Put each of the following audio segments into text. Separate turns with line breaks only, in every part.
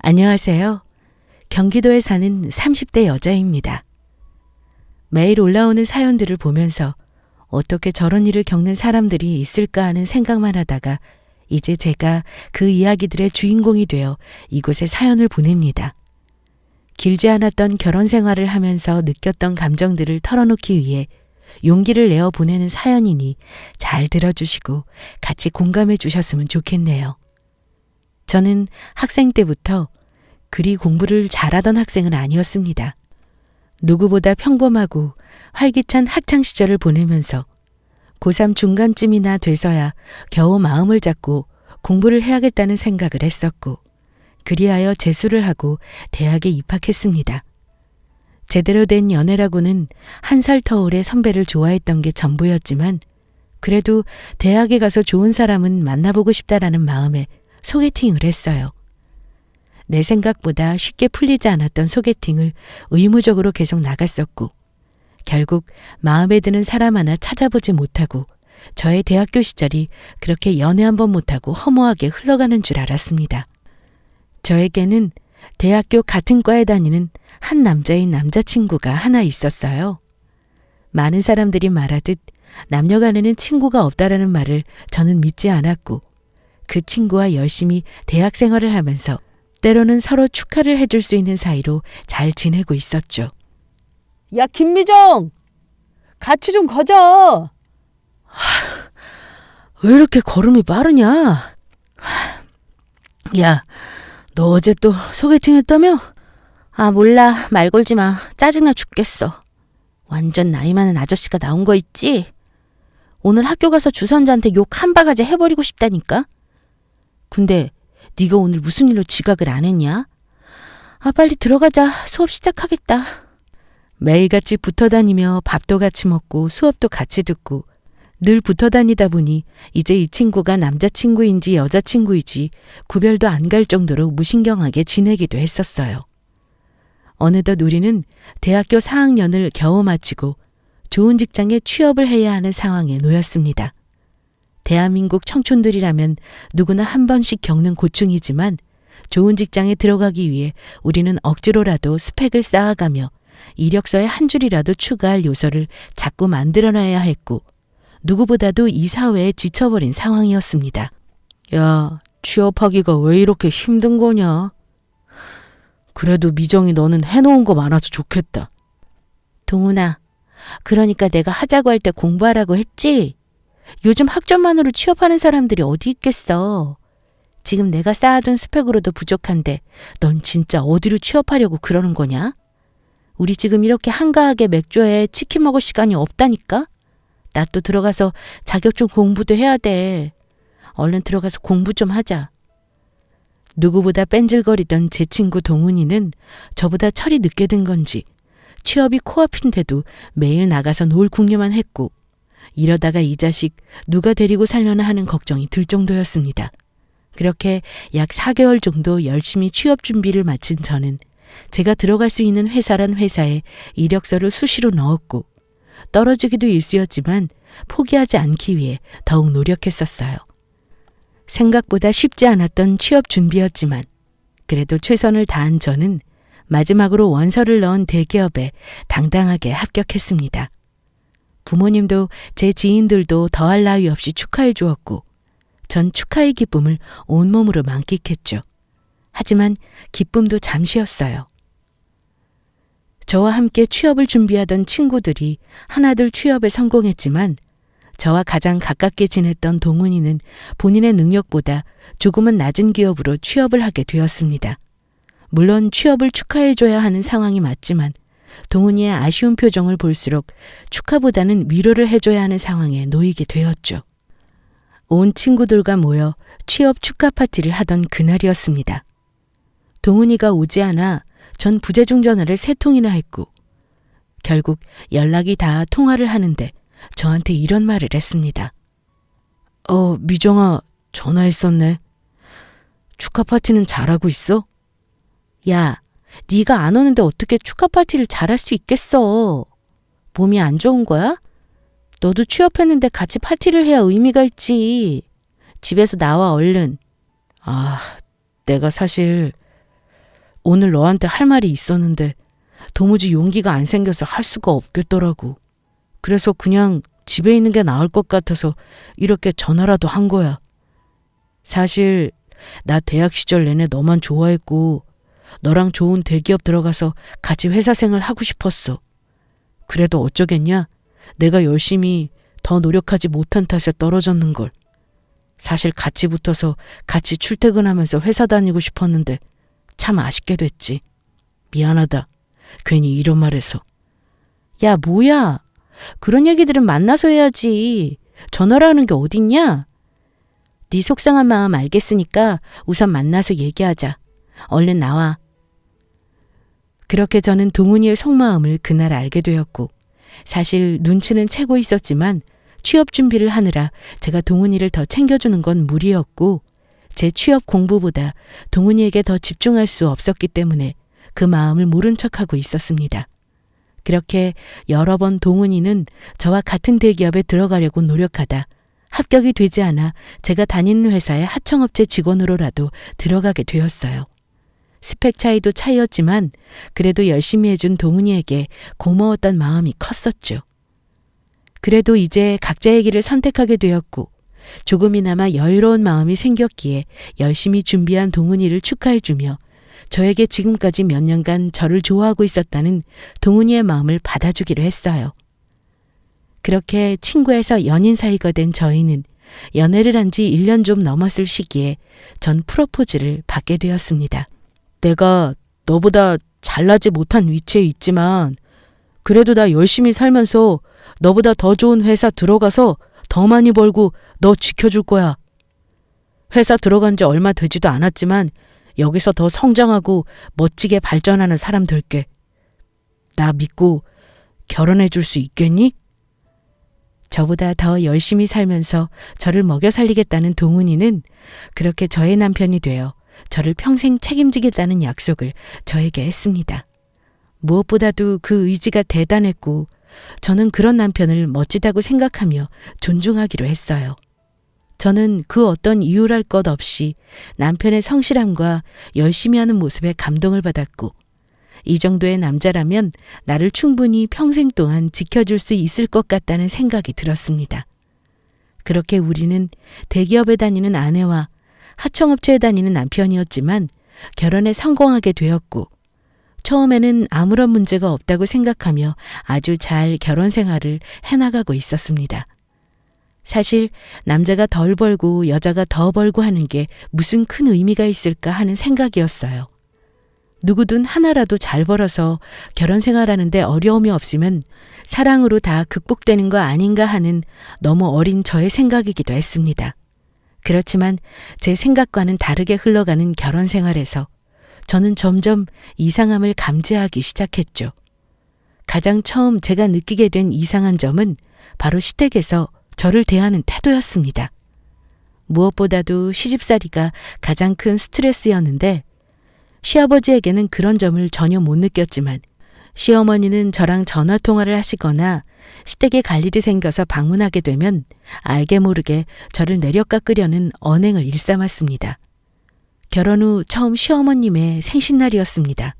안녕하세요. 경기도에 사는 30대 여자입니다. 매일 올라오는 사연들을 보면서 어떻게 저런 일을 겪는 사람들이 있을까 하는 생각만 하다가 이제 제가 그 이야기들의 주인공이 되어 이곳에 사연을 보냅니다. 길지 않았던 결혼 생활을 하면서 느꼈던 감정들을 털어놓기 위해 용기를 내어 보내는 사연이니 잘 들어주시고 같이 공감해 주셨으면 좋겠네요. 저는 학생 때부터 그리 공부를 잘하던 학생은 아니었습니다. 누구보다 평범하고 활기찬 학창 시절을 보내면서 고3 중간쯤이나 돼서야 겨우 마음을 잡고 공부를 해야겠다는 생각을 했었고, 그리하여 재수를 하고 대학에 입학했습니다. 제대로 된 연애라고는 한 살 터울의 선배를 좋아했던 게 전부였지만, 그래도 대학에 가서 좋은 사람은 만나보고 싶다라는 마음에 소개팅을 했어요. 내 생각보다 쉽게 풀리지 않았던 소개팅을 의무적으로 계속 나갔었고, 결국 마음에 드는 사람 하나 찾아보지 못하고 저의 대학교 시절이 그렇게 연애 한 번 못하고 허무하게 흘러가는 줄 알았습니다. 저에게는 대학교 같은 과에 다니는 한 남자인 남자친구가 하나 있었어요. 많은 사람들이 말하듯 남녀 간에는 친구가 없다라는 말을 저는 믿지 않았고, 그 친구와 열심히 대학 생활을 하면서 때로는 서로 축하를 해줄 수 있는 사이로 잘 지내고 있었죠.
야, 김미정! 같이 좀 가자!
왜 이렇게 걸음이 빠르냐? 야, 너 어제 또 소개팅 했다며?
아, 몰라. 말 걸지 마. 짜증나 죽겠어. 완전 나이 많은 아저씨가 나온 거 있지? 오늘 학교 가서 주선자한테 욕 한 바가지 해버리고 싶다니까? 근데 네가 오늘 무슨 일로 지각을 안 했냐? 아, 빨리 들어가자. 수업 시작하겠다.
매일같이 붙어 다니며 밥도 같이 먹고 수업도 같이 듣고 늘 붙어 다니다 보니 이제 이 친구가 남자친구인지 여자친구인지 구별도 안 갈 정도로 무신경하게 지내기도 했었어요. 어느덧 우리는 대학교 4학년을 겨우 마치고 좋은 직장에 취업을 해야 하는 상황에 놓였습니다. 대한민국 청춘들이라면 누구나 한 번씩 겪는 고충이지만 좋은 직장에 들어가기 위해 우리는 억지로라도 스펙을 쌓아가며 이력서에 한 줄이라도 추가할 요소를 자꾸 만들어놔야 했고, 누구보다도 이 사회에 지쳐버린 상황이었습니다. 야, 취업하기가 왜 이렇게 힘든 거냐? 그래도 미정이 너는 해놓은 거 많아서 좋겠다.
동훈아, 그러니까 내가 하자고 할 때 공부하라고 했지? 요즘 학점만으로 취업하는 사람들이 어디 있겠어. 지금 내가 쌓아둔 스펙으로도 부족한데 넌 진짜 어디로 취업하려고 그러는 거냐? 우리 지금 이렇게 한가하게 맥주에 치킨 먹을 시간이 없다니까? 나 또 들어가서 자격증 공부도 해야 돼. 얼른 들어가서 공부 좀 하자.
누구보다 뺀질거리던 제 친구 동훈이는 저보다 철이 늦게 든 건지 취업이 코앞인데도 매일 나가서 놀 궁리만 했고, 이러다가 이 자식 누가 데리고 살려나 하는 걱정이 들 정도였습니다. 그렇게 약 4개월 정도 열심히 취업 준비를 마친 저는 제가 들어갈 수 있는 회사란 회사에 이력서를 수시로 넣었고, 떨어지기도 일쑤였지만 포기하지 않기 위해 더욱 노력했었어요. 생각보다 쉽지 않았던 취업 준비였지만 그래도 최선을 다한 저는 마지막으로 원서를 넣은 대기업에 당당하게 합격했습니다. 부모님도 제 지인들도 더할 나위 없이 축하해 주었고, 전 축하의 기쁨을 온몸으로 만끽했죠. 하지만 기쁨도 잠시였어요. 저와 함께 취업을 준비하던 친구들이 하나둘 취업에 성공했지만 저와 가장 가깝게 지냈던 동훈이는 본인의 능력보다 조금은 낮은 기업으로 취업을 하게 되었습니다. 물론 취업을 축하해줘야 하는 상황이 맞지만 동훈이의 아쉬운 표정을 볼수록 축하보다는 위로를 해줘야 하는 상황에 놓이게 되었죠. 온 친구들과 모여 취업 축하 파티를 하던 그날이었습니다. 동훈이가 오지 않아 전 부재중 전화를 3통이나 했고, 결국 연락이 다 통화를 하는데 저한테 이런 말을 했습니다. 미정아, 전화했었네. 축하 파티는 잘하고 있어? 야, 네가 안 오는데 어떻게 축하 파티를 잘할 수 있겠어. 몸이 안 좋은 거야? 너도 취업했는데 같이 파티를 해야 의미가 있지. 집에서 나와 얼른. 내가 사실 오늘 너한테 할 말이 있었는데 도무지 용기가 안 생겨서 할 수가 없겠더라고. 그래서 그냥 집에 있는 게 나을 것 같아서 이렇게 전화라도 한 거야. 사실 나 대학 시절 내내 너만 좋아했고 너랑 좋은 대기업 들어가서 같이 회사 생활 하고 싶었어. 그래도 어쩌겠냐? 내가 열심히 더 노력하지 못한 탓에 떨어졌는걸. 사실 같이 붙어서 같이 출퇴근하면서 회사 다니고 싶었는데 참 아쉽게 됐지. 미안하다. 괜히 이런 말해서.
야, 뭐야? 그런 얘기들은 만나서 해야지. 전화로 하는 게 어딨냐? 네 속상한 마음 알겠으니까 우선 만나서 얘기하자. 얼른 나와.
그렇게 저는 동훈이의 속마음을 그날 알게 되었고 사실 눈치는 채고 있었지만 취업 준비를 하느라 제가 동훈이를 더 챙겨주는 건 무리였고 제 취업 공부보다 동훈이에게 더 집중할 수 없었기 때문에 그 마음을 모른 척하고 있었습니다. 그렇게 여러 번 동훈이는 저와 같은 대기업에 들어가려고 노력하다 합격이 되지 않아 제가 다니는 회사의 하청업체 직원으로라도 들어가게 되었어요. 스펙 차이도 차이였지만 그래도 열심히 해준 동훈이에게 고마웠던 마음이 컸었죠. 그래도 이제 각자의 길을 선택하게 되었고 조금이나마 여유로운 마음이 생겼기에 열심히 준비한 동훈이를 축하해주며 저에게 지금까지 몇 년간 저를 좋아하고 있었다는 동훈이의 마음을 받아주기로 했어요. 그렇게 친구에서 연인 사이가 된 저희는 연애를 한 지 1년 좀 넘었을 시기에 전 프로포즈를 받게 되었습니다. 내가 너보다 잘나지 못한 위치에 있지만 그래도 나 열심히 살면서 너보다 더 좋은 회사 들어가서 더 많이 벌고 너 지켜줄 거야. 회사 들어간 지 얼마 되지도 않았지만 여기서 더 성장하고 멋지게 발전하는 사람 될게. 나 믿고 결혼해 줄 수 있겠니? 저보다 더 열심히 살면서 저를 먹여 살리겠다는 동훈이는 그렇게 저의 남편이 되어 저를 평생 책임지겠다는 약속을 저에게 했습니다. 무엇보다도 그 의지가 대단했고 저는 그런 남편을 멋지다고 생각하며 존중하기로 했어요. 저는 그 어떤 이유랄 것 없이 남편의 성실함과 열심히 하는 모습에 감동을 받았고 이 정도의 남자라면 나를 충분히 평생 동안 지켜줄 수 있을 것 같다는 생각이 들었습니다. 그렇게 우리는 대기업에 다니는 아내와 하청업체에 다니는 남편이었지만 결혼에 성공하게 되었고 처음에는 아무런 문제가 없다고 생각하며 아주 잘 결혼 생활을 해나가고 있었습니다. 사실 남자가 덜 벌고 여자가 더 벌고 하는 게 무슨 큰 의미가 있을까 하는 생각이었어요. 누구든 하나라도 잘 벌어서 결혼 생활하는데 어려움이 없으면 사랑으로 다 극복되는 거 아닌가 하는 너무 어린 저의 생각이기도 했습니다. 그렇지만 제 생각과는 다르게 흘러가는 결혼 생활에서 저는 점점 이상함을 감지하기 시작했죠. 가장 처음 제가 느끼게 된 이상한 점은 바로 시댁에서 저를 대하는 태도였습니다. 무엇보다도 시집살이가 가장 큰 스트레스였는데 시아버지에게는 그런 점을 전혀 못 느꼈지만 시어머니는 저랑 전화통화를 하시거나 시댁에 갈 일이 생겨서 방문하게 되면 알게 모르게 저를 내려깎으려는 언행을 일삼았습니다. 결혼 후 처음 시어머님의 생신날이었습니다.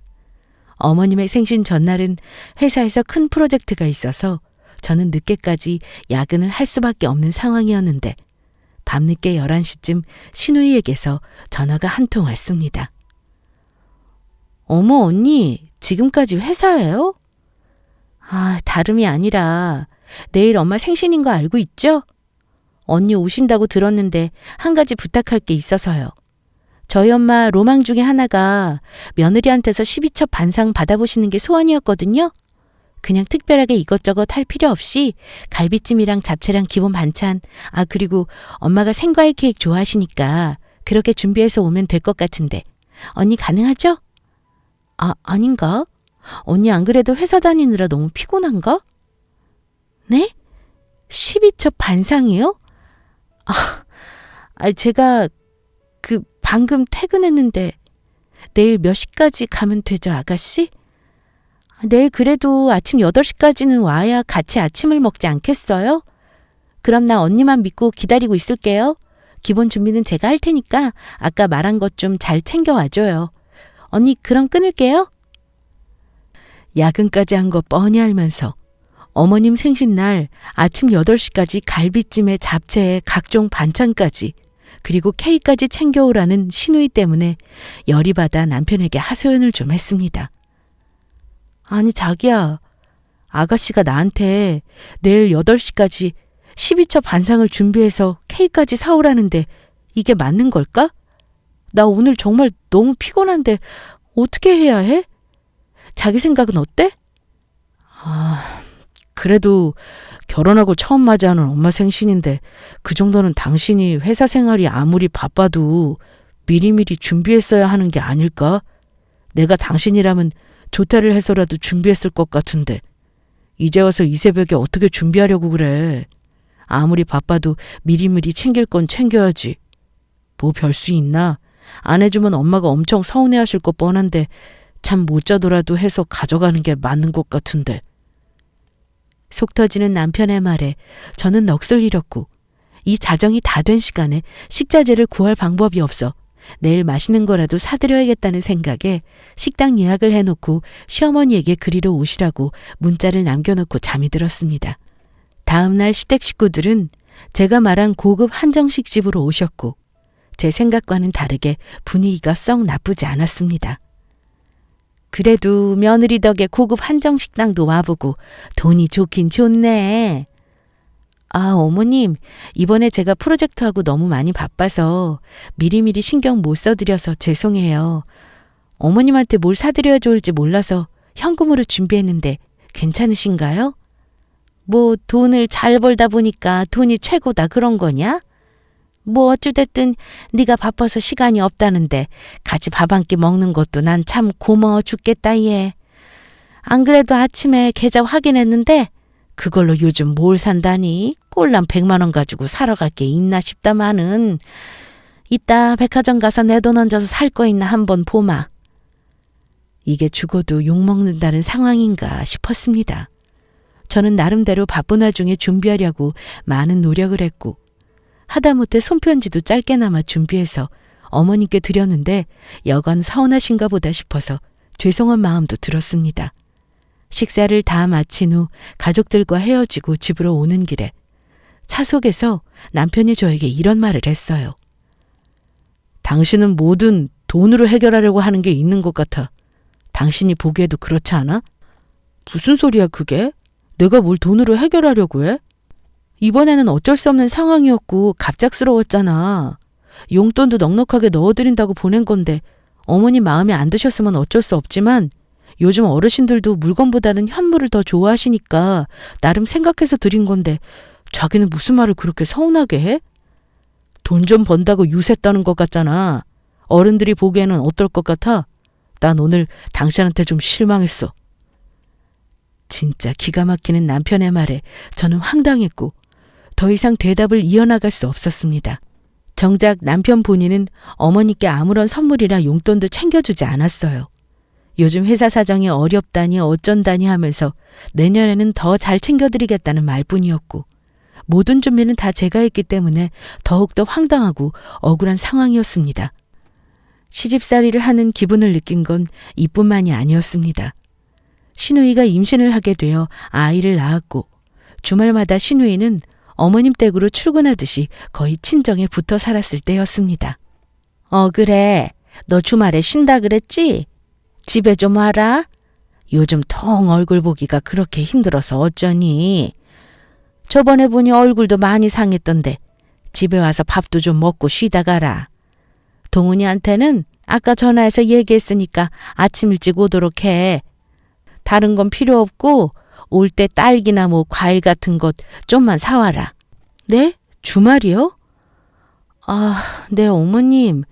어머님의 생신 전날은 회사에서 큰 프로젝트가 있어서 저는 늦게까지 야근을 할 수밖에 없는 상황이었는데 밤늦게 11시쯤 시누이에게서 전화가 한 통 왔습니다. 어머 언니, 지금까지 회사예요? 아, 다름이 아니라 내일 엄마 생신인 거 알고 있죠? 언니 오신다고 들었는데 한 가지 부탁할 게 있어서요. 저희 엄마 로망 중에 하나가 며느리한테서 12첩 반상 받아보시는 게 소원이었거든요. 그냥 특별하게 이것저것 할 필요 없이 갈비찜이랑 잡채랑 기본 반찬, 그리고 엄마가 생과일 케이크 좋아하시니까 그렇게 준비해서 오면 될 것 같은데 언니 가능하죠? 아닌가? 언니 안 그래도 회사 다니느라 너무 피곤한가? 네? 12첩 반상이요? 제가 방금 퇴근했는데 내일 몇 시까지 가면 되죠, 아가씨? 내일 그래도 아침 8시까지는 와야 같이 아침을 먹지 않겠어요? 그럼 나 언니만 믿고 기다리고 있을게요. 기본 준비는 제가 할 테니까 아까 말한 것 좀 잘 챙겨와줘요.
언니 그럼 끊을게요.
야근까지 한 거 뻔히 알면서 어머님 생신날 아침 8시까지 갈비찜에 잡채에 각종 반찬까지 그리고 케이크까지 챙겨오라는 시누이 때문에 열이 받아 남편에게 하소연을 좀 했습니다. 아니 자기야, 아가씨가 나한테 내일 8시까지 12첩 반상을 준비해서 케이크까지 사오라는데 이게 맞는 걸까? 나 오늘 정말 너무 피곤한데 어떻게 해야 해? 자기 생각은 어때? 그래도 결혼하고 처음 맞이하는 엄마 생신인데 그 정도는 당신이 회사 생활이 아무리 바빠도 미리미리 준비했어야 하는 게 아닐까? 내가 당신이라면 조퇴를 해서라도 준비했을 것 같은데 이제 와서 이 새벽에 어떻게 준비하려고 그래? 아무리 바빠도 미리미리 챙길 건 챙겨야지. 뭐 별 수 있나? 안 해주면 엄마가 엄청 서운해하실 거 뻔한데 잠 못 자더라도 해서 가져가는 게 맞는 것 같은데.
속 터지는 남편의 말에 저는 넋을 잃었고 이 자정이 다 된 시간에 식자재를 구할 방법이 없어 내일 맛있는 거라도 사드려야겠다는 생각에 식당 예약을 해놓고 시어머니에게 그리로 오시라고 문자를 남겨놓고 잠이 들었습니다. 다음 날 시댁 식구들은 제가 말한 고급 한정식 집으로 오셨고 제 생각과는 다르게 분위기가 썩 나쁘지 않았습니다. 그래도 며느리 덕에 고급 한정식당도 와보고 돈이 좋긴 좋네. 아, 어머님, 이번에 제가 프로젝트하고 너무 많이 바빠서 미리미리 신경 못 써드려서 죄송해요. 어머님한테 뭘 사드려야 좋을지 몰라서 현금으로 준비했는데 괜찮으신가요? 뭐 돈을 잘 벌다 보니까 돈이 최고다 그런 거냐? 뭐 어찌됐든 네가 바빠서 시간이 없다는데 같이 밥 한 끼 먹는 것도 난 참 고마워 죽겠다 얘. 안 그래도 아침에 계좌 확인했는데 그걸로 요즘 뭘 산다니? 꼴랑 100만 원 가지고 사러 갈 게 있나 싶다마는 이따 백화점 가서 내 돈 얹어서 살 거 있나 한번 보마. 이게 죽어도 욕먹는다는 상황인가 싶었습니다. 저는 나름대로 바쁜 와중에 준비하려고 많은 노력을 했고 하다못해 손편지도 짧게나마 준비해서 어머니께 드렸는데 여간 서운하신가 보다 싶어서 죄송한 마음도 들었습니다. 식사를 다 마친 후 가족들과 헤어지고 집으로 오는 길에 차 속에서 남편이 저에게 이런 말을 했어요. 당신은 뭐든 돈으로 해결하려고 하는 게 있는 것 같아. 당신이 보기에도 그렇지 않아? 무슨 소리야 그게? 내가 뭘 돈으로 해결하려고 해? 이번에는 어쩔 수 없는 상황이었고 갑작스러웠잖아. 용돈도 넉넉하게 넣어드린다고 보낸 건데 어머니 마음에 안 드셨으면 어쩔 수 없지만 요즘 어르신들도 물건보다는 현물을 더 좋아하시니까 나름 생각해서 드린 건데 자기는 무슨 말을 그렇게 서운하게 해? 돈 좀 번다고 유세 떠는 것 같잖아. 어른들이 보기에는 어떨 것 같아? 난 오늘 당신한테 좀 실망했어. 진짜 기가 막히는 남편의 말에 저는 황당했고 더 이상 대답을 이어나갈 수 없었습니다. 정작 남편 본인은 어머니께 아무런 선물이나 용돈도 챙겨주지 않았어요. 요즘 회사 사정이 어렵다니 어쩐다니 하면서 내년에는 더 잘 챙겨드리겠다는 말뿐이었고 모든 준비는 다 제가 했기 때문에 더욱더 황당하고 억울한 상황이었습니다. 시집살이를 하는 기분을 느낀 건 이뿐만이 아니었습니다. 시누이가 임신을 하게 되어 아이를 낳았고 주말마다 시누이는 어머님 댁으로 출근하듯이 거의 친정에 붙어 살았을 때였습니다. 그래. 너 주말에 쉰다 그랬지? 집에 좀 와라. 요즘 통 얼굴 보기가 그렇게 힘들어서 어쩌니? 저번에 보니 얼굴도 많이 상했던데 집에 와서 밥도 좀 먹고 쉬다 가라. 동훈이한테는 아까 전화해서 얘기했으니까 아침 일찍 오도록 해. 다른 건 필요 없고 올 때 딸기나 뭐 과일 같은 것 좀만 사와라. 네? 주말이요? 네 어머님.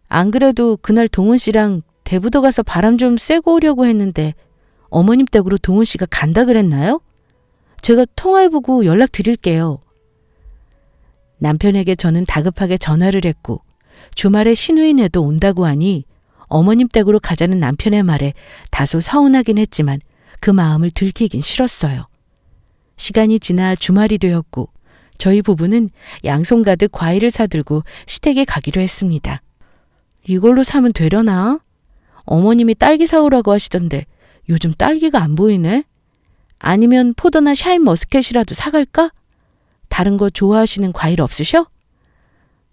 안 그래도 그날 동훈 씨랑 대부도 가서 바람 좀 쐬고 오려고 했는데 어머님 댁으로 동훈 씨가 간다 그랬나요? 제가 통화해보고 연락드릴게요. 남편에게 저는 다급하게 전화를 했고 주말에 시누이네도 온다고 하니 어머님 댁으로 가자는 남편의 말에 다소 서운하긴 했지만 그 마음을 들키긴 싫었어요. 시간이 지나 주말이 되었고 저희 부부는 양손 가득 과일을 사들고 시댁에 가기로 했습니다. 이걸로 사면 되려나? 어머님이 딸기 사오라고 하시던데 요즘 딸기가 안 보이네? 아니면 포도나 샤인머스켓이라도 사갈까? 다른 거 좋아하시는 과일 없으셔?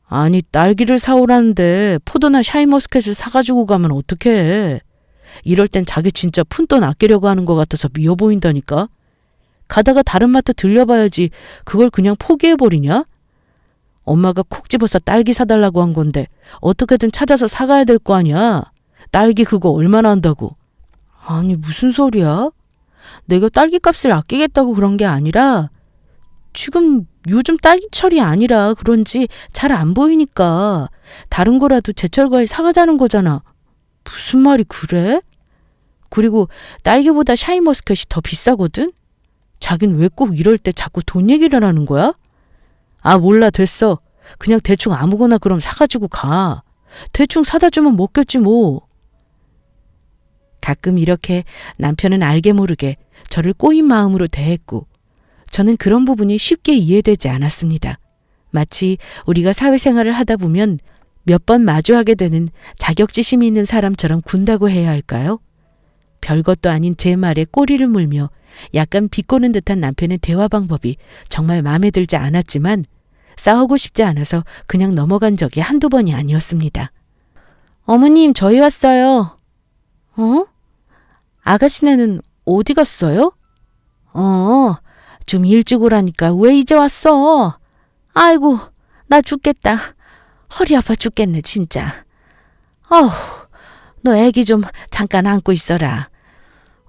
아니, 딸기를 사오라는데 포도나 샤인머스켓을 사가지고 가면 어떡해. 이럴 땐 자기 진짜 푼돈 아끼려고 하는 것 같아서 미워 보인다니까. 가다가 다른 마트 들려봐야지 그걸 그냥 포기해버리냐? 엄마가 콕 집어서 딸기 사달라고 한 건데 어떻게든 찾아서 사가야 될 거 아니야. 딸기 그거 얼마나 한다고. 아니, 무슨 소리야? 내가 딸기 값을 아끼겠다고 그런 게 아니라 지금 요즘 딸기철이 아니라 그런지 잘 안 보이니까 다른 거라도 제철 과일 사가자는 거잖아. 무슨 말이 그래? 그리고 딸기보다 샤인머스켓이 더 비싸거든? 자긴 왜 꼭 이럴 때 자꾸 돈 얘기를 하는 거야? 아, 몰라, 됐어. 그냥 대충 아무거나 그럼 사가지고 가. 대충 사다 주면 먹겠지 뭐. 가끔 이렇게 남편은 알게 모르게 저를 꼬인 마음으로 대했고 저는 그런 부분이 쉽게 이해되지 않았습니다. 마치 우리가 사회생활을 하다 보면 몇 번 마주하게 되는 자격지심이 있는 사람처럼 군다고 해야 할까요? 별것도 아닌 제 말에 꼬리를 물며 약간 비꼬는 듯한 남편의 대화 방법이 정말 마음에 들지 않았지만 싸우고 싶지 않아서 그냥 넘어간 적이 한두 번이 아니었습니다. 어머님, 저희 왔어요. 어? 아가씨네는 어디 갔어요? 좀 일찍 오라니까 왜 이제 왔어? 아이고, 나 죽겠다. 허리 아파 죽겠네, 진짜. 어우, 너 애기 좀 잠깐 안고 있어라.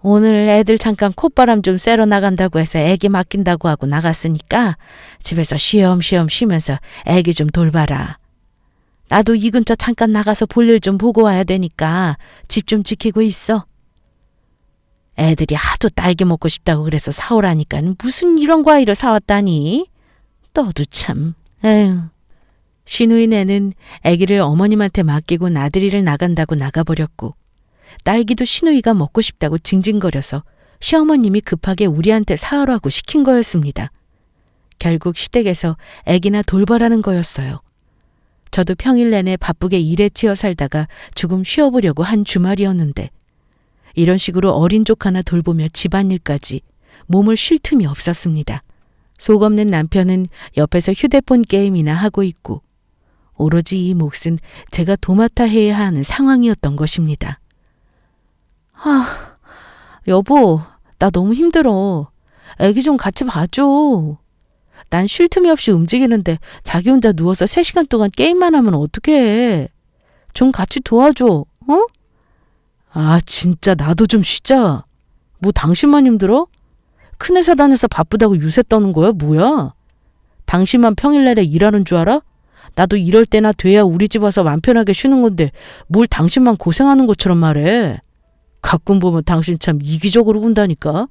오늘 애들 잠깐 콧바람 좀 쐬러 나간다고 해서 애기 맡긴다고 하고 나갔으니까 집에서 쉬엄쉬엄 쉬면서 애기 좀 돌봐라. 나도 이 근처 잠깐 나가서 볼일 좀 보고 와야 되니까 집 좀 지키고 있어. 애들이 하도 딸기 먹고 싶다고 그래서 사오라니까 무슨 이런 과일을 사왔다니. 너도 참. 에휴. 시누이 네는 아기를 어머님한테 맡기고 나들이를 나간다고 나가버렸고 딸기도 시누이가 먹고 싶다고 징징거려서 시어머님이 급하게 우리한테 사오라고 시킨 거였습니다. 결국 시댁에서 아기나 돌봐라는 거였어요. 저도 평일 내내 바쁘게 일에 치여 살다가 조금 쉬어보려고 한 주말이었는데 이런 식으로 어린 조카나 돌보며 집안일까지 몸을 쉴 틈이 없었습니다. 속 없는 남편은 옆에서 휴대폰 게임이나 하고 있고 오로지 이 몫은 제가 도맡아 해야 하는 상황이었던 것입니다. 여보, 나 너무 힘들어. 애기 좀 같이 봐줘. 난 쉴 틈이 없이 움직이는데 자기 혼자 누워서 3시간 동안 게임만 하면 어떡해. 좀 같이 도와줘, 어? 아, 진짜 나도 좀 쉬자. 뭐 당신만 힘들어? 큰 회사 다녀서 바쁘다고 유세 떠는 거야, 뭐야? 당신만 평일 내내 일하는 줄 알아? 나도 이럴 때나 돼야 우리 집 와서 맘 편하게 쉬는 건데 뭘 당신만 고생하는 것처럼 말해. 가끔 보면 당신 참 이기적으로 군다니까.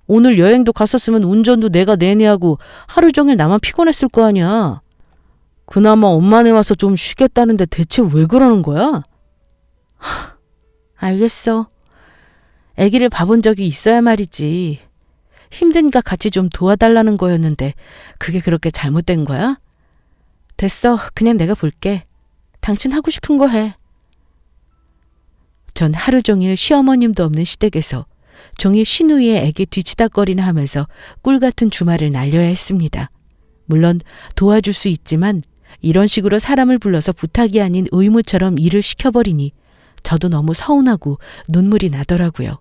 오늘 여행도 갔었으면 운전도 내가 내내 하고 하루 종일 나만 피곤했을 거 아니야. 그나마 엄마네 와서 좀 쉬겠다는데 대체 왜 그러는 거야? 알겠어. 아기를 봐본 적이 있어야 말이지. 힘드니까 같이 좀 도와달라는 거였는데 그게 그렇게 잘못된 거야? 됐어. 그냥 내가 볼게. 당신 하고 싶은 거 해. 전 하루 종일 시어머님도 없는 시댁에서 종일 시누이의 애기 뒤치다꺼리나 하면서 꿀같은 주말을 날려야 했습니다. 물론 도와줄 수 있지만 이런 식으로 사람을 불러서 부탁이 아닌 의무처럼 일을 시켜버리니 저도 너무 서운하고 눈물이 나더라고요.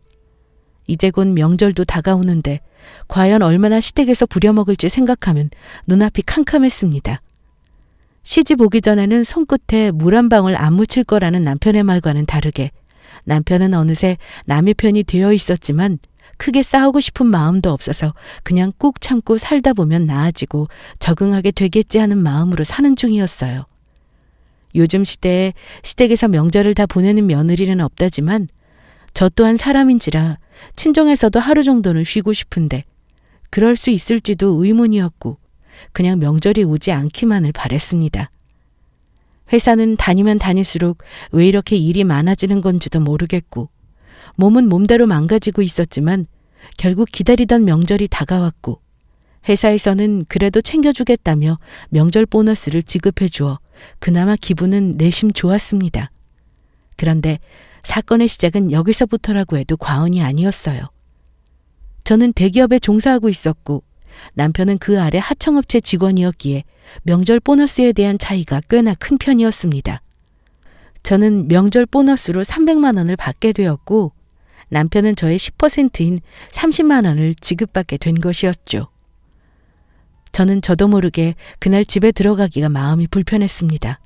이제 곧 명절도 다가오는데 과연 얼마나 시댁에서 부려먹을지 생각하면 눈앞이 캄캄했습니다. 시집 오기 전에는 손끝에 물 한 방울 안 묻힐 거라는 남편의 말과는 다르게 남편은 어느새 남의 편이 되어 있었지만 크게 싸우고 싶은 마음도 없어서 그냥 꾹 참고 살다 보면 나아지고 적응하게 되겠지 하는 마음으로 사는 중이었어요. 요즘 시대에 시댁에서 명절을 다 보내는 며느리는 없다지만 저 또한 사람인지라 친정에서도 하루 정도는 쉬고 싶은데 그럴 수 있을지도 의문이었고 그냥 명절이 오지 않기만을 바랬습니다. 회사는 다니면 다닐수록 왜 이렇게 일이 많아지는 건지도 모르겠고 몸은 몸대로 망가지고 있었지만 결국 기다리던 명절이 다가왔고 회사에서는 그래도 챙겨주겠다며 명절 보너스를 지급해 주어 그나마 기분은 내심 좋았습니다. 그런데
사건의 시작은 여기서부터라고 해도 과언이 아니었어요. 저는 대기업에 종사하고 있었고 남편은 그 아래 하청업체 직원이었기에 명절 보너스에 대한 차이가 꽤나 큰 편이었습니다. 저는 명절 보너스로 300만 원을 받게 되었고 남편은 저의 10%인 30만 원을 지급받게 된 것이었죠. 저는 저도 모르게 그날 집에 들어가기가 마음이 불편했습니다.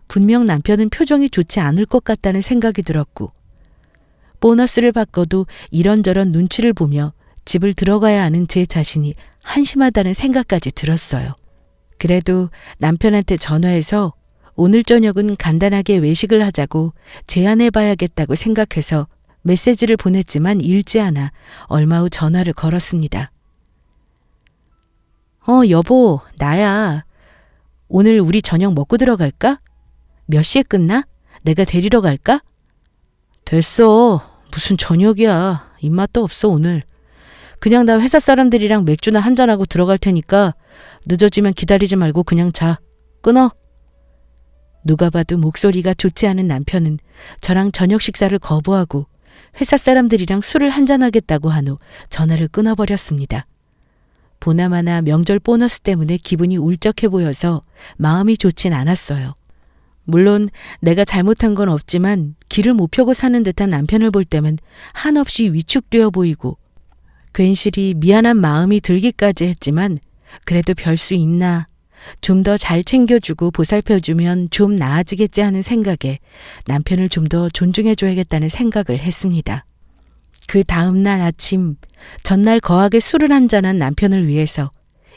분명 남편은 표정이 좋지 않을 것 같다는 생각이 들었고 보너스를 받고도 이런저런 눈치를 보며 집을 들어가야 하는 제 자신이 한심하다는 생각까지 들었어요. 그래도 남편한테 전화해서 오늘 저녁은 간단하게 외식을 하자고 제안해봐야겠다고 생각해서 메시지를 보냈지만 읽지 않아 얼마 후 전화를 걸었습니다. 여보, 나야. 오늘 우리 저녁 먹고 들어갈까? 몇 시에 끝나? 내가 데리러 갈까? 됐어. 무슨 저녁이야. 입맛도 없어 오늘. 그냥 나 회사 사람들이랑 맥주나 한잔하고 들어갈 테니까 늦어지면 기다리지 말고 그냥 자. 끊어. 누가 봐도 목소리가 좋지 않은 남편은 저랑 저녁 식사를 거부하고 회사 사람들이랑 술을 한잔하겠다고 한 후 전화를 끊어버렸습니다. 보나마나 명절 보너스 때문에 기분이 울적해 보여서 마음이 좋진 않았어요. 물론 내가 잘못한 건 없지만 길을 못 펴고 사는 듯한 남편을 볼 때면 한없이 위축되어 보이고 괜시리 미안한 마음이 들기까지 했지만 그래도 별 수 있나, 좀 더 잘 챙겨주고 보살펴주면 좀 나아지겠지 하는 생각에 남편을 좀 더 존중해줘야겠다는 생각을 했습니다. 그 다음 날 아침, 전날 거하게 술을 한잔한 남편을 위해서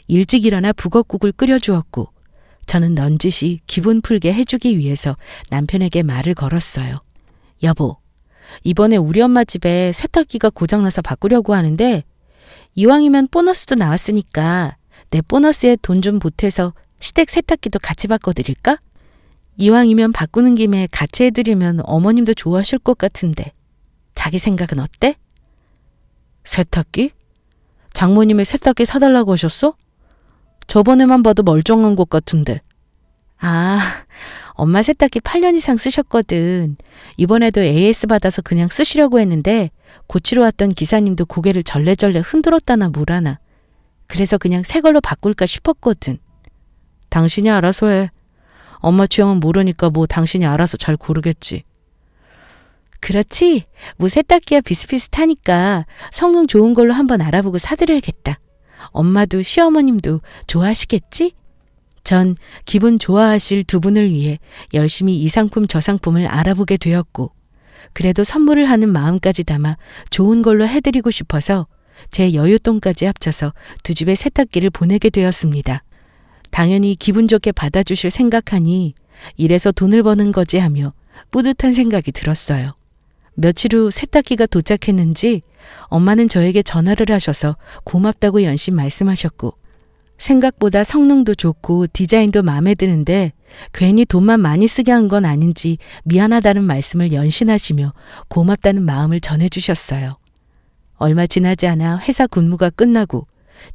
일찍 일어나 북엇국을 끓여주었고 저는 넌지시 기분 풀게 해주기 위해서 남편에게 말을 걸었어요. 여보, 이번에 우리 엄마 집에 세탁기가 고장나서 바꾸려고 하는데 이왕이면 보너스도 나왔으니까 내 보너스에 돈 좀 보태서 시댁 세탁기도 같이 바꿔드릴까? 이왕이면 바꾸는 김에 같이 해드리면 어머님도 좋아하실 것 같은데 자기 생각은 어때? 세탁기? 장모님의 세탁기 사달라고 하셨어? 저번에만 봐도 멀쩡한 것 같은데. 엄마 세탁기 8년 이상 쓰셨거든. 이번에도 AS 받아서 그냥 쓰시려고 했는데 고치러 왔던 기사님도 고개를 절레절레 흔들었다나 뭐라나. 그래서 그냥 새 걸로 바꿀까 싶었거든. 당신이 알아서 해. 엄마 취향은 모르니까 뭐 당신이 알아서 잘 고르겠지. 그렇지. 뭐 세탁기야 비슷비슷하니까 성능 좋은 걸로 한번 알아보고 사드려야겠다. 엄마도 시어머님도 좋아하시겠지? 전 기분 좋아하실 두 분을 위해 열심히 이 상품 저 상품을 알아보게 되었고 그래도 선물을 하는 마음까지 담아 좋은 걸로 해드리고 싶어서 제 여윳돈까지 합쳐서 두 집의 세탁기를 보내게 되었습니다. 당연히 기분 좋게 받아주실 생각하니 이래서 돈을 버는 거지 하며 뿌듯한 생각이 들었어요. 며칠 후 세탁기가 도착했는지 엄마는 저에게 전화를 하셔서 고맙다고 연신 말씀하셨고 생각보다 성능도 좋고 디자인도 마음에 드는데 괜히 돈만 많이 쓰게 한 건 아닌지 미안하다는 말씀을 연신하시며 고맙다는 마음을 전해주셨어요. 얼마 지나지 않아 회사 근무가 끝나고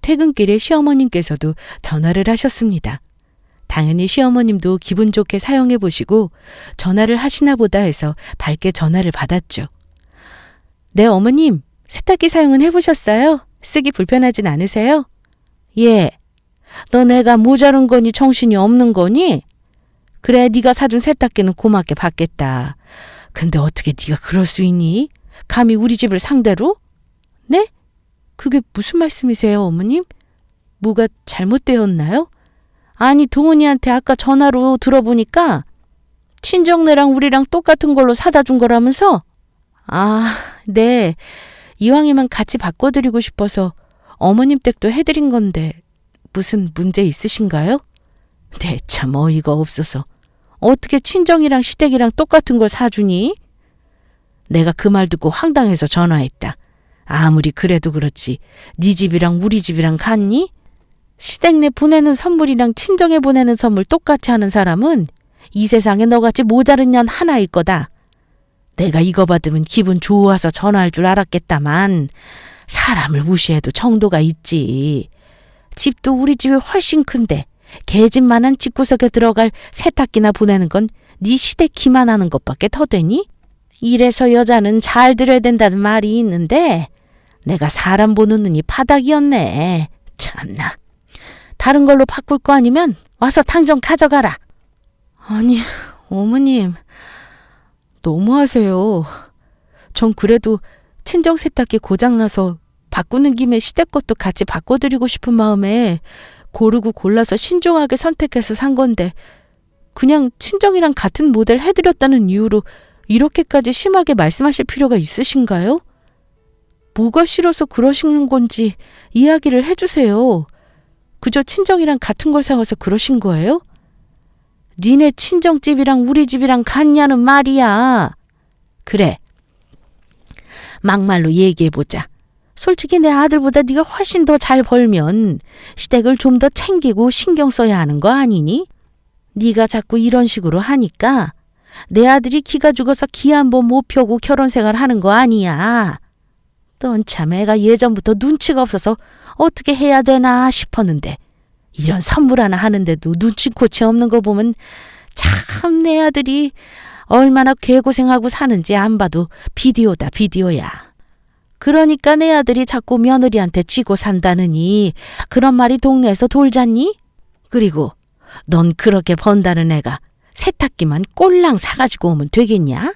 퇴근길에 시어머님께서도 전화를 하셨습니다. 당연히 시어머님도 기분 좋게 사용해 보시고 전화를 하시나 보다 해서 밝게 전화를 받았죠. 네, 어머님. 세탁기 사용은 해보셨어요? 쓰기 불편하진 않으세요? 예. 너 내가 모자른 거니 정신이 없는 거니? 그래, 네가 사준 세탁기는 고맙게 받겠다. 근데 어떻게 네가 그럴 수 있니? 감히 우리 집을 상대로? 네? 그게 무슨 말씀이세요, 어머님? 뭐가 잘못되었나요? 아니, 동훈이한테 아까 전화로 들어보니까 친정네랑 우리랑 똑같은 걸로 사다 준 거라면서? 네. 이왕이면 같이 바꿔드리고 싶어서 어머님 댁도 해드린 건데 무슨 문제 있으신가요? 네, 참 어이가 없어서. 어떻게 친정이랑 시댁이랑 똑같은 걸 사주니? 내가 그 말 듣고 황당해서 전화했다. 아무리 그래도 그렇지 네 집이랑 우리 집이랑 같니? 시댁네 보내는 선물이랑 친정에 보내는 선물 똑같이 하는 사람은 이 세상에 너같이 모자른 년 하나일 거다. 내가 이거 받으면 기분 좋아서 전화할 줄 알았겠다만 사람을 무시해도 정도가 있지. 집도 우리 집이 훨씬 큰데 개집만한 집구석에 들어갈 세탁기나 보내는 건 네 시댁 기만하는 것밖에 더 되니?
이래서 여자는 잘 들어야 된다는 말이 있는데 내가 사람 보는 눈이 바닥이었네. 참나. 다른 걸로 바꿀 거 아니면 와서 당장 가져가라.
아니, 어머님, 너무하세요. 전 그래도 친정 세탁기 고장나서 바꾸는 김에 시댁 것도 같이 바꿔드리고 싶은 마음에 고르고 골라서 신중하게 선택해서 산 건데 그냥 친정이랑 같은 모델 해드렸다는 이유로 이렇게까지 심하게 말씀하실 필요가 있으신가요? 뭐가 싫어서 그러시는 건지 이야기를 해주세요. 그저 친정이랑 같은 걸 사와서 그러신 거예요? 니네 친정집이랑 우리 집이랑 같냐는 말이야. 그래. 막말로 얘기해보자. 솔직히 내 아들보다 네가 훨씬 더 잘 벌면 시댁을 좀 더 챙기고 신경 써야 하는 거 아니니? 네가 자꾸 이런 식으로 하니까 내 아들이 기가 죽어서 기 한 번 못 펴고 결혼 생활 하는 거 아니야. 넌 참 애가 예전부터 눈치가 없어서 어떻게 해야 되나 싶었는데 이런 선물 하나 하는데도 눈치코치 없는 거 보면 참 내 아들이 얼마나 개고생하고 사는지 안 봐도 비디오다 비디오야. 그러니까 내 아들이 자꾸 며느리한테 지고 산다느니 그런 말이 동네에서 돌잖니? 그리고 넌 그렇게 번다는 애가 세탁기만 꼴랑 사가지고 오면 되겠냐?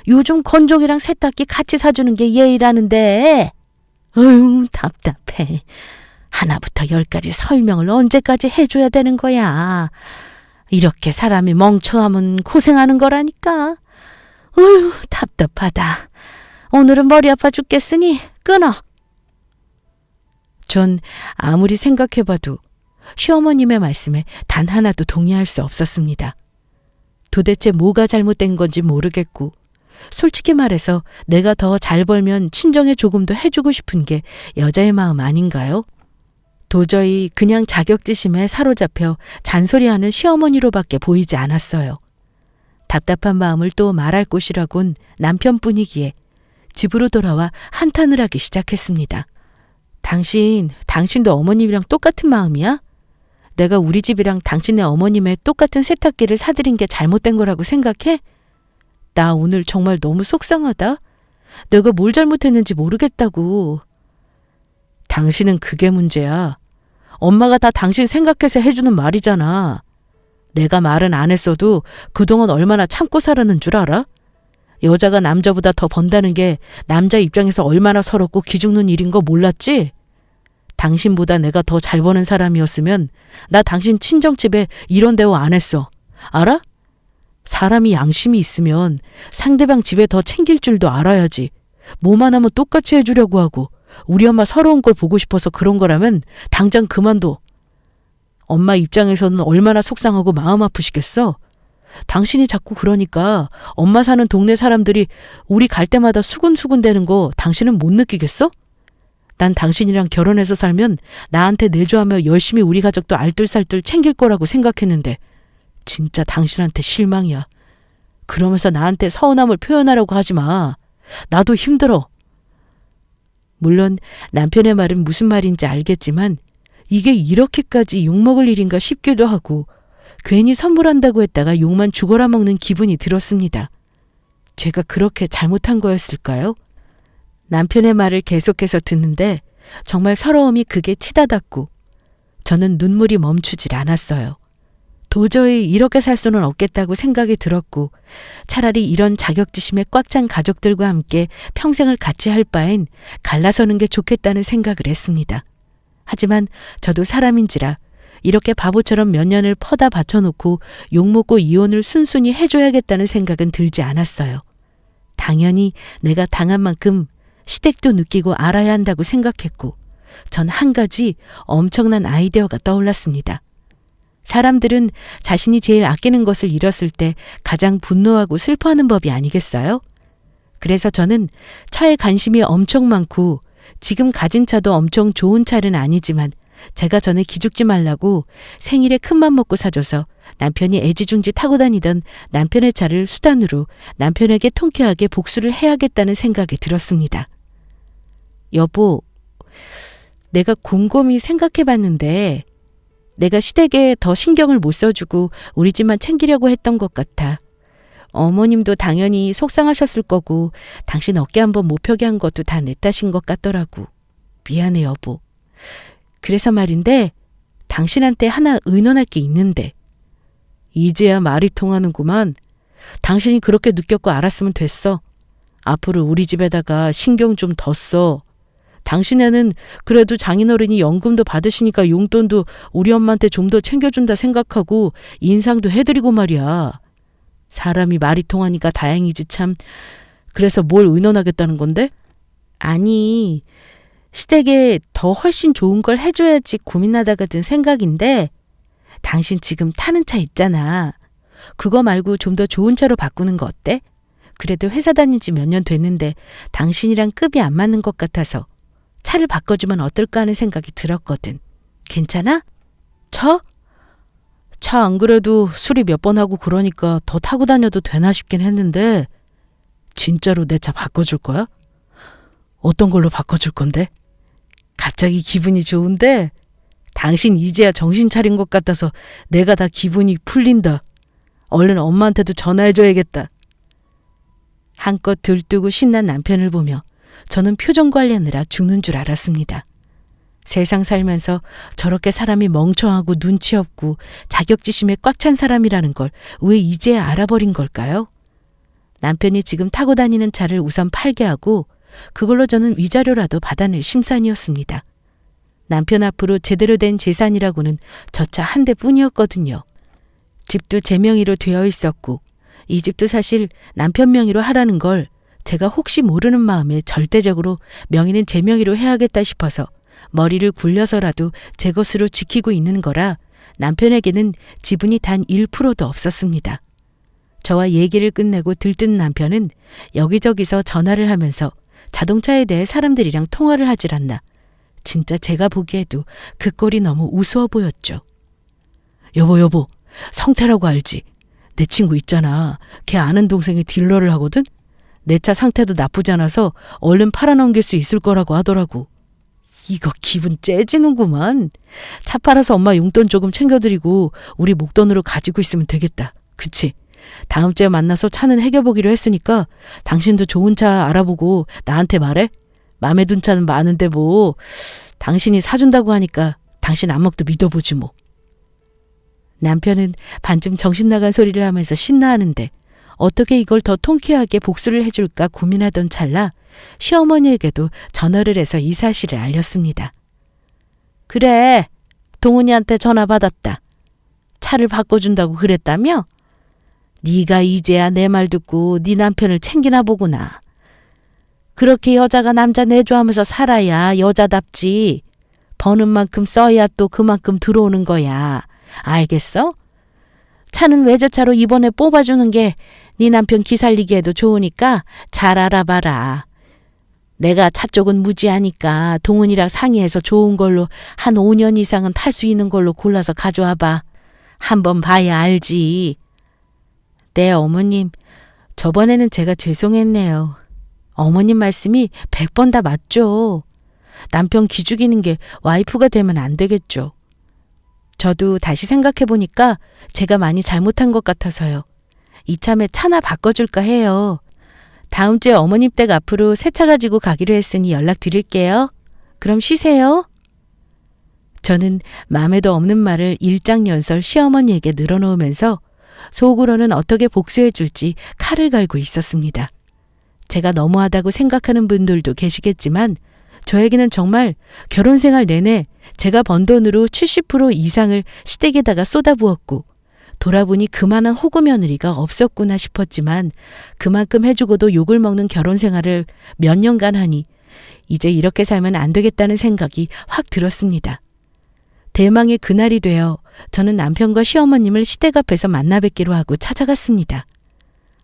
요즘 건조기랑 세탁기 같이 사주는 게 예의라는데. 어휴, 답답해. 하나부터 열까지 설명을 언제까지 해줘야 되는 거야. 이렇게 사람이 멍청하면 고생하는 거라니까. 어휴, 답답하다. 오늘은 머리 아파 죽겠으니 끊어. 전 아무리 생각해봐도 시어머님의 말씀에 단 하나도 동의할 수 없었습니다. 도대체 뭐가 잘못된 건지 모르겠고 솔직히 말해서 내가 더 잘 벌면 친정에 조금 더 해주고 싶은 게 여자의 마음 아닌가요? 도저히 그냥 자격지심에 사로잡혀 잔소리하는 시어머니로밖에 보이지 않았어요. 답답한 마음을 또 말할 곳이라곤 남편뿐이기에 집으로 돌아와 한탄을 하기 시작했습니다. 당신도 어머님이랑 똑같은 마음이야? 내가 우리 집이랑 당신네 어머님의 똑같은 세탁기를 사드린 게 잘못된 거라고 생각해? 나 오늘 정말 너무 속상하다. 내가 뭘 잘못했는지 모르겠다고. 당신은 그게 문제야. 엄마가 다 당신 생각해서 해주는 말이잖아. 내가 말은 안 했어도 그동안 얼마나 참고 살았는 줄 알아? 여자가 남자보다 더 번다는 게 남자 입장에서 얼마나 서럽고 기죽는 일인 거 몰랐지? 당신보다 내가 더 잘 버는 사람이었으면 나 당신 친정집에 이런 대우 안 했어. 알아? 사람이 양심이 있으면 상대방 집에 더 챙길 줄도 알아야지. 뭐만 하면 똑같이 해주려고 하고 우리 엄마 서러운 걸 보고 싶어서 그런 거라면 당장 그만둬. 엄마 입장에서는 얼마나 속상하고 마음 아프시겠어? 당신이 자꾸 그러니까 엄마 사는 동네 사람들이 우리 갈 때마다 수군수군 대는 거 당신은 못 느끼겠어? 난 당신이랑 결혼해서 살면 나한테 내조하며 열심히 우리 가족도 알뜰살뜰 챙길 거라고 생각했는데 진짜 당신한테 실망이야. 그러면서 나한테 서운함을 표현하라고 하지 마. 나도 힘들어. 물론 남편의 말은 무슨 말인지 알겠지만 이게 이렇게까지 욕먹을 일인가 싶기도 하고 괜히 선물한다고 했다가 욕만 죽어라 먹는 기분이 들었습니다. 제가 그렇게 잘못한 거였을까요? 남편의 말을 계속해서 듣는데 정말 서러움이 극에 치닫았고 저는 눈물이 멈추질 않았어요. 도저히 이렇게 살 수는 없겠다고 생각이 들었고 차라리 이런 자격지심에 꽉 찬 가족들과 함께 평생을 같이 할 바엔 갈라서는 게 좋겠다는 생각을 했습니다. 하지만 저도 사람인지라 이렇게 바보처럼 몇 년을 퍼다 바쳐놓고 욕먹고 이혼을 순순히 해줘야겠다는 생각은 들지 않았어요. 당연히 내가 당한 만큼 시댁도 느끼고 알아야 한다고 생각했고 전 한 가지 엄청난 아이디어가 떠올랐습니다. 사람들은 자신이 제일 아끼는 것을 잃었을 때 가장 분노하고 슬퍼하는 법이 아니겠어요? 그래서 저는 차에 관심이 엄청 많고 지금 가진 차도 엄청 좋은 차는 아니지만 제가 전에 기죽지 말라고 생일에 큰맘 먹고 사줘서 남편이 애지중지 타고 다니던 남편의 차를 수단으로 남편에게 통쾌하게 복수를 해야겠다는 생각이 들었습니다. 여보, 내가 곰곰이 생각해봤는데 내가 시댁에 더 신경을 못 써주고 우리 집만 챙기려고 했던 것 같아.
어머님도 당연히 속상하셨을 거고 당신 어깨 한번 못 펴게 한 것도 다 내 탓인 것 같더라고. 미안해 여보. 그래서 말인데 당신한테 하나 의논할 게 있는데. 이제야 말이 통하는구만. 당신이 그렇게 느꼈고 알았으면 됐어. 앞으로 우리 집에다가 신경 좀 더 써. 당신애는 그래도 장인어른이 연금도 받으시니까 용돈도 우리 엄마한테 좀 더 챙겨준다 생각하고 인상도 해드리고 말이야. 사람이 말이 통하니까 다행이지 참. 그래서 뭘 의논하겠다는 건데? 아니, 시댁에 더 훨씬 좋은 걸 해줘야지 고민하다가 든 생각인데 당신 지금 타는 차 있잖아. 그거 말고 좀 더 좋은 차로 바꾸는 거 어때? 그래도 회사 다닌 지 몇 년 됐는데 당신이랑 급이 안 맞는 것 같아서 차를 바꿔주면 어떨까 하는 생각이 들었거든. 괜찮아? 차? 차 안 그래도 수리 몇 번 하고 그러니까 더 타고 다녀도 되나 싶긴 했는데 진짜로 내 차 바꿔줄 거야? 어떤 걸로 바꿔줄 건데? 갑자기 기분이 좋은데 당신 이제야 정신 차린 것 같아서 내가 다 기분이 풀린다. 얼른 엄마한테도 전화해줘야겠다. 한껏 들뜨고 신난 남편을 보며 저는 표정 관리하느라 죽는 줄 알았습니다. 세상 살면서 저렇게 사람이 멍청하고 눈치 없고 자격지심에 꽉 찬 사람이라는 걸 왜 이제야 알아버린 걸까요? 남편이 지금 타고 다니는 차를 우선 팔게 하고 그걸로 저는 위자료라도 받아낼 심산이었습니다. 남편 앞으로 제대로 된 재산이라고는 저 차 한 대뿐이었거든요. 집도 제 명의로 되어 있었고 이 집도 사실 남편 명의로 하라는 걸 제가 혹시 모르는 마음에 절대적으로 명의는 제 명의로 해야겠다 싶어서 머리를 굴려서라도 제 것으로 지키고 있는 거라 남편에게는 지분이 단 1%도 없었습니다. 저와 얘기를 끝내고 들뜬 남편은 여기저기서 전화를 하면서 자동차에 대해 사람들이랑 통화를 하질 않나. 진짜 제가 보기에도 그 꼴이 너무 우스워 보였죠. 여보, 성태라고 알지? 내 친구 있잖아. 걔 아는 동생이 딜러를 하거든? 내 차 상태도 나쁘지 않아서 얼른 팔아넘길 수 있을 거라고 하더라고. 이거 기분 째지는구만. 차 팔아서 엄마 용돈 조금 챙겨드리고 우리 목돈으로 가지고 있으면 되겠다. 그치? 다음 주에 만나서 차는 해결보기로 했으니까 당신도 좋은 차 알아보고 나한테 말해. 맘에 든 차는 많은데 뭐 당신이 사준다고 하니까 당신 안목도 믿어보지 뭐. 남편은 반쯤 정신 나간 소리를 하면서 신나하는데 어떻게 이걸 더 통쾌하게 복수를 해줄까 고민하던 찰나 시어머니에게도 전화를 해서 이 사실을 알렸습니다. 그래, 동훈이한테 전화 받았다. 차를 바꿔준다고 그랬다며? 네가 이제야 내 말 듣고 네 남편을 챙기나 보구나. 그렇게 여자가 남자 내조하면서 살아야 여자답지. 버는 만큼 써야 또 그만큼 들어오는 거야. 알겠어? 차는 외제차로 이번에 뽑아주는 게 네 남편 기살리기에도 좋으니까 잘 알아봐라. 내가 차 쪽은 무지하니까 동훈이랑 상의해서 좋은 걸로 한 5년 이상은 탈 수 있는 걸로 골라서 가져와봐. 한번 봐야 알지. 네, 어머님. 저번에는 제가 죄송했네요. 어머님 말씀이 100번 다 맞죠. 남편 기죽이는 게 와이프가 되면 안 되겠죠. 저도 다시 생각해보니까 제가 많이 잘못한 것 같아서요. 이참에 차나 바꿔줄까 해요. 다음 주에 어머님 댁 앞으로 새 차 가지고 가기로 했으니 연락드릴게요. 그럼 쉬세요. 저는 마음에도 없는 말을 일장연설 시어머니에게 늘어놓으면서 속으로는 어떻게 복수해 줄지 칼을 갈고 있었습니다. 제가 너무하다고 생각하는 분들도 계시겠지만 저에게는 정말 결혼 생활 내내 제가 번 돈으로 70% 이상을 시댁에다가 쏟아부었고 돌아보니 그만한 호구 며느리가 없었구나 싶었지만 그만큼 해주고도 욕을 먹는 결혼 생활을 몇 년간 하니 이제 이렇게 살면 안 되겠다는 생각이 확 들었습니다. 대망의 그날이 되어 저는 남편과 시어머님을 시댁 앞에서 만나 뵙기로 하고 찾아갔습니다.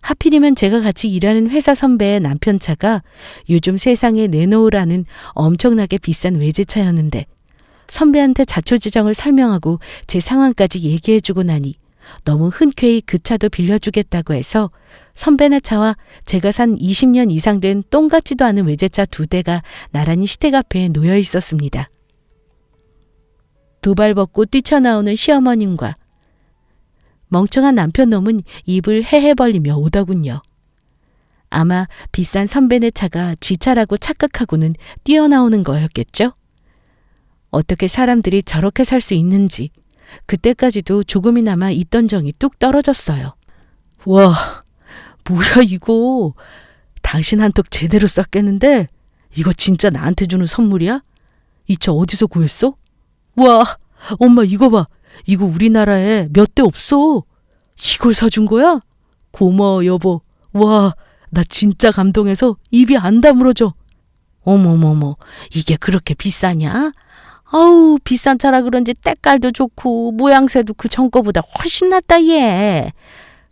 하필이면 제가 같이 일하는 회사 선배의 남편 차가 요즘 세상에 내놓으라는 엄청나게 비싼 외제차였는데 선배한테 자초지정을 설명하고 제 상황까지 얘기해주고 나니 너무 흔쾌히 그 차도 빌려주겠다고 해서 선배네 차와 제가 산 20년 이상 된 똥 같지도 않은 외제차 2대가 나란히 시댁 앞에 놓여 있었습니다. 두 발 벗고 뛰쳐나오는 시어머님과
멍청한 남편 놈은 입을 헤헤 벌리며 오더군요. 아마 비싼 선배네 차가 지 차라고 착각하고는 뛰어나오는 거였겠죠? 어떻게 사람들이 저렇게 살 수 있는지 그때까지도 조금이나마 있던 정이 뚝 떨어졌어요. 와, 뭐야 이거. 당신 한턱 제대로 쐈겠는데 이거 진짜 나한테 주는 선물이야? 이 차 어디서 구했어? 와, 엄마 이거 봐. 이거 우리나라에 몇 대 없어. 이걸 사준 거야? 고마워 여보. 와, 나 진짜 감동해서 입이 안 다물어져. 어머머머, 이게 그렇게 비싸냐? 아우, 비싼 차라 그런지 때깔도 좋고 모양새도 그 전 거보다 훨씬 낫다 얘.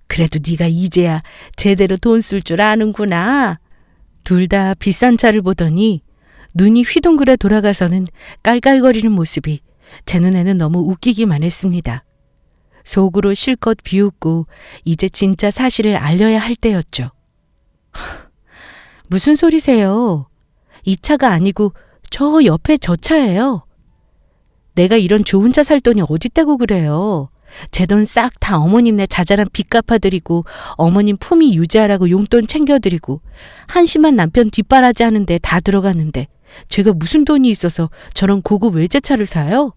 그래도 네가 이제야 제대로 돈 쓸 줄 아는구나. 둘 다 비싼 차를 보더니 눈이 휘둥그레 돌아가서는 깔깔거리는 모습이 제 눈에는 너무 웃기기만 했습니다. 속으로 실컷 비웃고 이제 진짜 사실을 알려야 할 때였죠. 무슨 소리세요? 이 차가 아니고 저 옆에 저 차예요. 내가 이런 좋은 차 살 돈이 어디 떼고 그래요. 제 돈 싹 다 어머님네 자잘한 빚 갚아드리고 어머님 품위 유지하라고 용돈 챙겨드리고 한심한 남편 뒷바라지 하는데 다 들어갔는데 제가 무슨 돈이 있어서 저런 고급 외제차를 사요?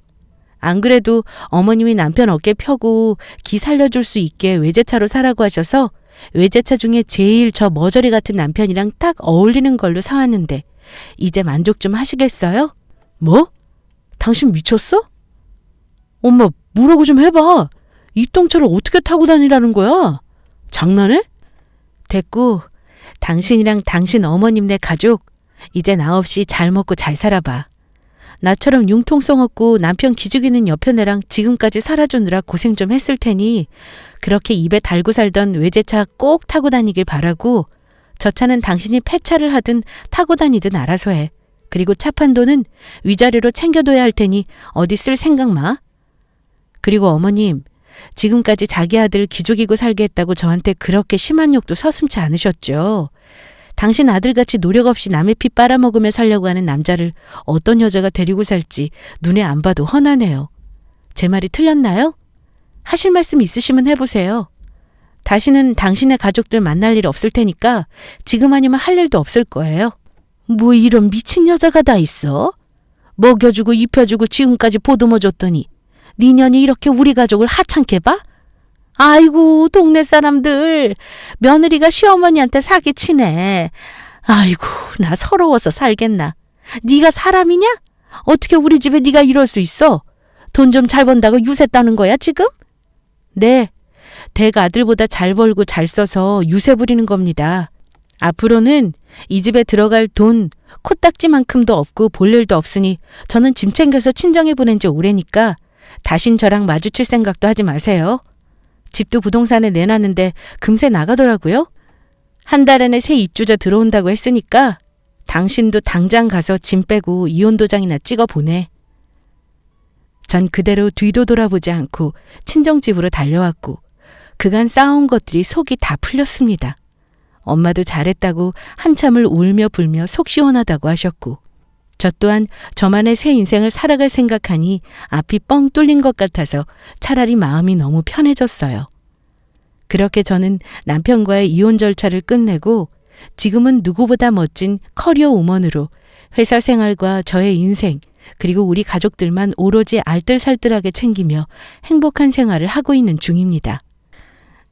안 그래도 어머님이 남편 어깨 펴고 기 살려줄 수 있게 외제차로 사라고 하셔서 외제차 중에 제일 저 머저리 같은 남편이랑 딱 어울리는 걸로 사왔는데 이제 만족 좀 하시겠어요? 뭐? 당신 미쳤어? 엄마 뭐라고 좀 해봐. 이 똥차를 어떻게 타고 다니라는 거야? 장난해? 됐고 당신이랑 당신 어머님네 가족 이제 나 없이 잘 먹고 잘 살아봐. 나처럼 융통성 없고 남편 기죽이는 옆에 애랑 지금까지 살아주느라 고생 좀 했을 테니 그렇게 입에 달고 살던 외제차 꼭 타고 다니길 바라고 저 차는 당신이 폐차를 하든 타고 다니든 알아서 해. 그리고 차 판 돈은 위자료로 챙겨둬야 할 테니 어디 쓸 생각 마. 그리고 어머님, 지금까지 자기 아들 기죽이고 살게 했다고 저한테 그렇게 심한 욕도 서슴지 않으셨죠. 당신 아들같이 노력 없이 남의 피 빨아먹으며 살려고 하는 남자를 어떤 여자가 데리고 살지 눈에 안 봐도 훤하네요. 제 말이 틀렸나요? 하실 말씀 있으시면 해보세요. 다시는 당신의 가족들 만날 일 없을 테니까 지금 아니면 할 일도 없을 거예요. 뭐 이런 미친 여자가 다 있어? 먹여주고 입혀주고 지금까지 보듬어줬더니 네 년이 이렇게 우리 가족을 하찮게 봐? 아이고 동네 사람들 며느리가 시어머니한테 사기치네. 아이고 나 서러워서 살겠나. 네가 사람이냐? 어떻게 우리 집에 네가 이럴 수 있어? 돈 좀 잘 번다고 유세 따는 거야 지금? 네, 댁 아들보다 잘 벌고 잘 써서 유세 부리는 겁니다. 앞으로는 이 집에 들어갈 돈 코딱지만큼도 없고 볼 일도 없으니 저는 짐 챙겨서 친정에 보낸 지 오래니까 다신 저랑 마주칠 생각도 하지 마세요. 집도 부동산에 내놨는데 금세 나가더라고요. 한 달 안에 새 입주자 들어온다고 했으니까 당신도 당장 가서 짐 빼고 이혼 도장이나 찍어 보내. 전 그대로 뒤도 돌아보지 않고 친정집으로 달려왔고 그간 쌓아온 것들이 속이 다 풀렸습니다. 엄마도 잘했다고 한참을 울며 불며 속 시원하다고 하셨고 저 또한 저만의 새 인생을 살아갈 생각하니 앞이 뻥 뚫린 것 같아서 차라리 마음이 너무 편해졌어요. 그렇게 저는 남편과의 이혼 절차를 끝내고 지금은 누구보다 멋진 커리어 우먼으로 회사 생활과 저의 인생 그리고 우리 가족들만 오로지 알뜰살뜰하게 챙기며 행복한 생활을 하고 있는 중입니다.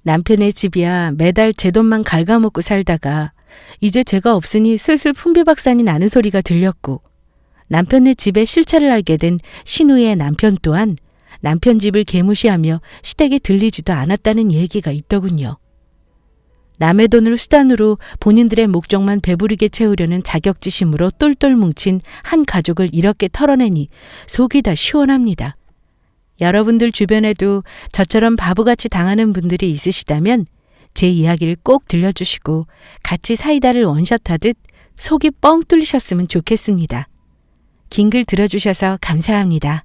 남편의 집이야 매달 제 돈만 갉아먹고 살다가 이제 제가 없으니 슬슬 풍비박산이 나는 소리가 들렸고 남편의 집에 실체를 알게 된 신우의 남편 또한 남편 집을 개무시하며 시댁에 들리지도 않았다는 얘기가 있더군요. 남의 돈을 수단으로 본인들의 목적만 배부르게 채우려는 자격지심으로 똘똘 뭉친 한 가족을 이렇게 털어내니 속이 다 시원합니다. 여러분들 주변에도 저처럼 바보같이 당하는 분들이 있으시다면 제 이야기를 꼭 들려주시고 같이 사이다를 원샷하듯 속이 뻥 뚫리셨으면 좋겠습니다. 긴 글 들어주셔서 감사합니다.